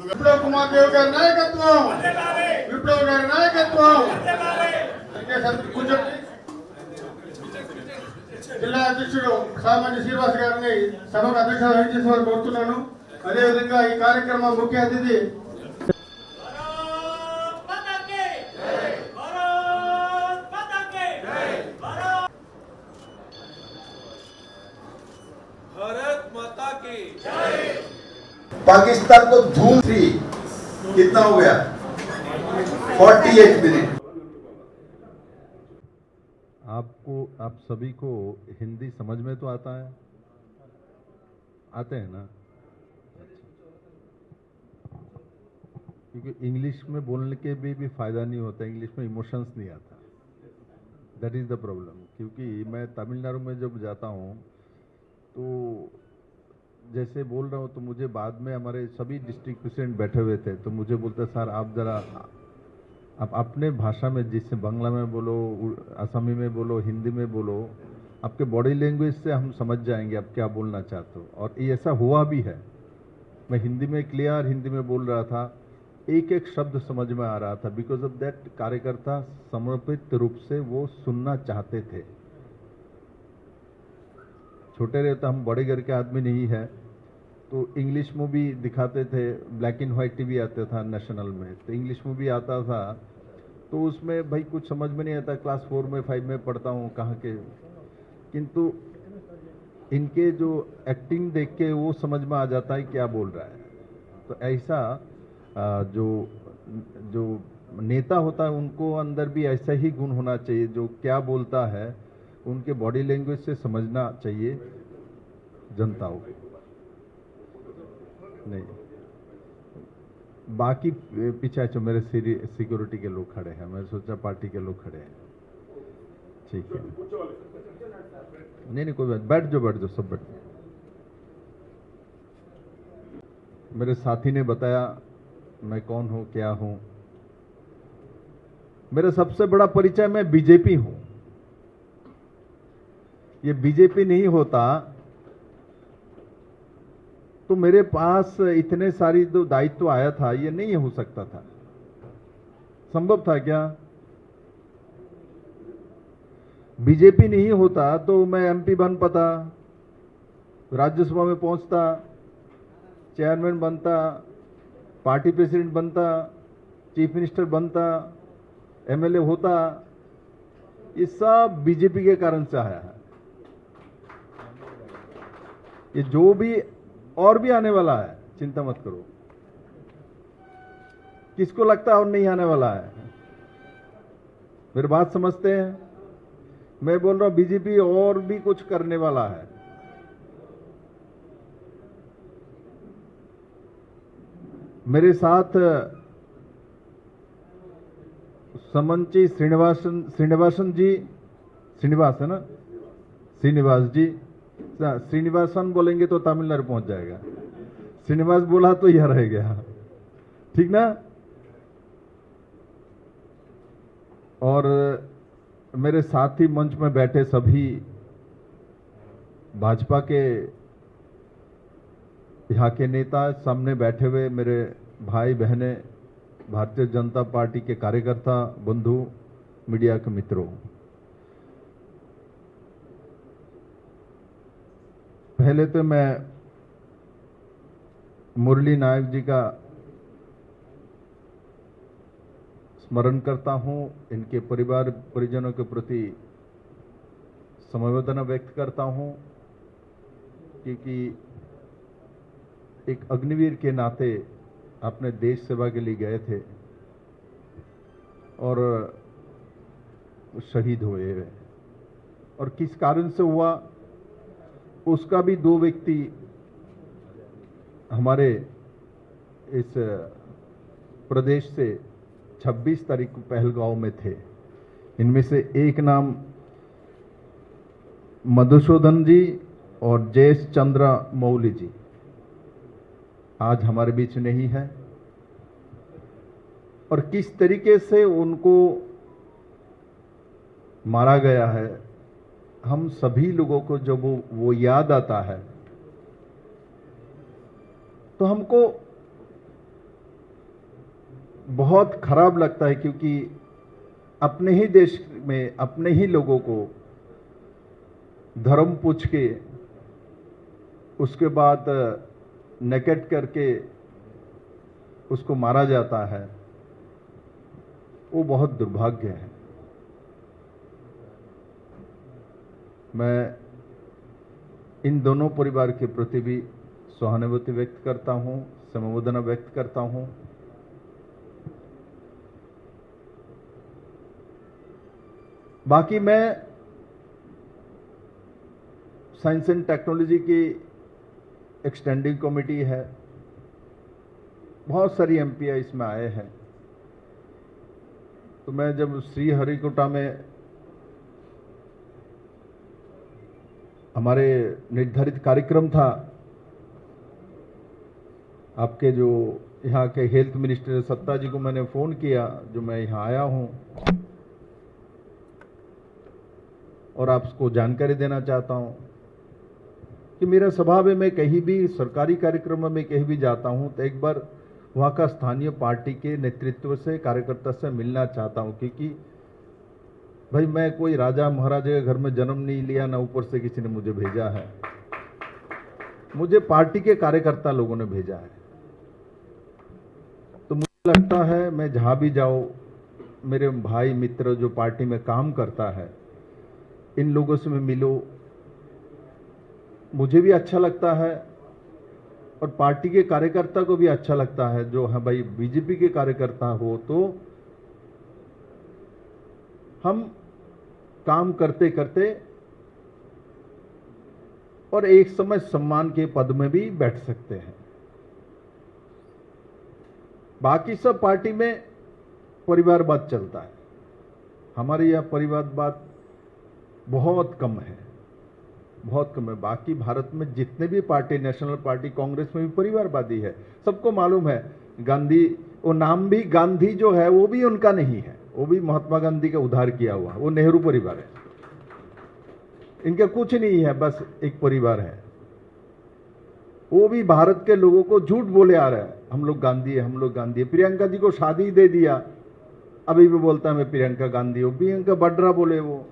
విప్లవ్ కుమార్ దేవ్ గారి నాయకత్వం, విప్లవ్ గారి నాయకత్వం. జిల్లా అధ్యక్షుడు సామాన్య శ్రీనివాస్ గారిని సభకు అధ్యక్షత వహించేసి కోరుతున్నాను. అదేవిధంగా ఈ కార్యక్రమం ముఖ్య అతిథి पाकिस्तान को धूम थी कितना हो गया 48 मिनट। आप सभी को हिंदी समझ में तो आता है, आते हैं ना? क्योंकि इंग्लिश में बोलने के भी फायदा नहीं होता, इंग्लिश में इमोशंस नहीं आता, दैट इज द प्रॉब्लम। क्योंकि मैं तमिलनाडु में जब जाता हूँ तो जैसे बोल रहा हूँ तो मुझे बाद में हमारे सभी डिस्ट्रिक्ट प्रेसिडेंट बैठे हुए थे तो मुझे बोलते सर आप जरा आप अपने भाषा में, जिससे बांग्ला में बोलो, असमी में बोलो, हिंदी में बोलो, आपके बॉडी लैंग्वेज से हम समझ जाएंगे आप क्या बोलना चाहते हो। और ये ऐसा हुआ भी है। मैं हिंदी में क्लियर हिंदी में बोल रहा था, एक एक शब्द समझ में आ रहा था। बिकॉज ऑफ दैट कार्यकर्ता समर्पित रूप से वो सुनना चाहते थे। छोटे रहते हम बड़े घर के आदमी नहीं है तो इंग्लिश मूवी दिखाते थे, ब्लैक एंड व्हाइट टीवी आता था नेशनल में, तो इंग्लिश मूवी आता था तो उसमें भाई कुछ समझ में नहीं आता। क्लास 4 में 5 में पढ़ता हूँ कहाँ के, किंतु इनके जो एक्टिंग देख के वो समझ में आ जाता है क्या बोल रहा है। तो ऐसा जो नेता होता है उनको अंदर भी ऐसा ही गुण होना चाहिए, जो क्या बोलता है उनके बॉडी लैंग्वेज से समझना चाहिए जनताओं को। नहीं, बाकी पीछे जो मेरे सिक्योरिटी के लोग खड़े हैं, मैं सोचा पार्टी के लोग खड़े हैं, ठीक है। नहीं कोई बात, बैठ जाओ सब बैठ। मेरे साथी ने बताया मैं कौन हूं, क्या हूं। मेरा सबसे बड़ा परिचय, मैं बीजेपी हूं। ये बीजेपी नहीं होता तो मेरे पास इतने सारी जो दायित्व आया था ये नहीं हो सकता था। संभव था क्या? बीजेपी नहीं होता तो मैं एमपी बन पाता, राज्यसभा में पहुंचता, चेयरमैन बनता, पार्टी प्रेसिडेंट बनता, चीफ मिनिस्टर बनता, एमएलए होता। ये सब बीजेपी के कारण से आया है। ये जो भी और भी आने वाला है, चिंता मत करो। किसको लगता है और नहीं आने वाला है? मेरी बात समझते हैं? मैं बोल रहा हूं बीजेपी और भी कुछ करने वाला है। मेरे साथ समंची श्रीनिवासन जी, श्रीनिवास है ना, श्रीनिवास जी, श्रीनिवासन बोलेंगे तो तमिलनाडु पहुंच जाएगा, श्रीनिवास बोला तो यह रह गया, ठीक ना। और मेरे साथी मंच में बैठे सभी भाजपा के यहाँ के नेता, सामने बैठे हुए मेरे भाई बहनें, भारतीय जनता पार्टी के कार्यकर्ता, बंधु, मीडिया के मित्रों, पहले तो मैं मुरली नायक जी का स्मरण करता हूं, इनके परिवार परिजनों के प्रति समवेदना व्यक्त करता हूं, क्योंकि एक अग्निवीर के नाते अपने देश सेवा के लिए गए थे और शहीद हुए। और किस कारण से हुआ उसका भी 2 व्यक्ति हमारे इस प्रदेश से 26 तारीख को पहलगांव में थे। इनमें से एक नाम मधुसूदन जी और जयेश चंद्र मौली जी आज हमारे बीच नहीं है। और किस तरीके से उनको मारा गया है, हम सभी लोगों को जब वो याद आता है तो हमको बहुत खराब लगता है, क्योंकि अपने ही देश में अपने ही लोगों को धर्म पूछ के उसके बाद नेकेट करके उसको मारा जाता है, वो बहुत दुर्भाग्य है। मैं इन दोनों परिवार के प्रति भी सहानुभूति व्यक्त करता हूं, समवेदना व्यक्त करता हूं। बाकी मैं साइंस एंड टेक्नोलॉजी की एक स्टैंडिंग कमेटी है, बहुत सारी एमपीआई इसमें आए हैं। तो मैं जब श्रीहरिकोटा में हमारे निर्धारित कार्यक्रम था, आपके जो यहाँ के हेल्थ मिनिस्टर सत्ता जी को मैंने फोन किया, जो मैं यहाँ आया हूं और आपको जानकारी देना चाहता हूं कि मेरा स्वभाव है, मैं कहीं भी सरकारी कार्यक्रम में कहीं भी जाता हूं तो एक बार वहां का स्थानीय पार्टी के नेतृत्व से, कार्यकर्ता से मिलना चाहता हूं, क्योंकि भाई मैं कोई राजा महाराजा के घर में जन्म नहीं लिया, ना ऊपर से किसी ने मुझे भेजा है, मुझे पार्टी के कार्यकर्ता लोगों ने भेजा है। तो मुझे लगता है मैं जहां भी जाऊं, मेरे भाई मित्र जो पार्टी में काम करता है, इन लोगों से मैं मिलूं, मुझे भी अच्छा लगता है और पार्टी के कार्यकर्ता को भी अच्छा लगता है। जो है भाई बीजेपी के कार्यकर्ता हो तो हम काम करते करते और एक समय सम्मान के पद में भी बैठ सकते हैं। बाकी सब पार्टी में परिवारवाद चलता है, हमारे यहाँ परिवारवाद बहुत कम है, बहुत कम है। बाकी भारत में जितने भी पार्टी, नेशनल पार्टी, कांग्रेस में भी परिवारवादी है, सबको मालूम है। गांधी, वो नाम भी गांधी जो है वो भी उनका नहीं है, वो भी महात्मा गांधी का उधार किया हुआ, वो नेहरू परिवार है। इनका कुछ नहीं है, बस एक परिवार है। वो भी भारत के लोगों को झूठ बोले आ रहा है, हम लोग गांधी है, हम लोग गांधी है। प्रियंका जी को शादी दे दिया, अभी भी बोलता है मैं प्रियंका गांधी हूं, प्रियंका वड्रा बोले वो।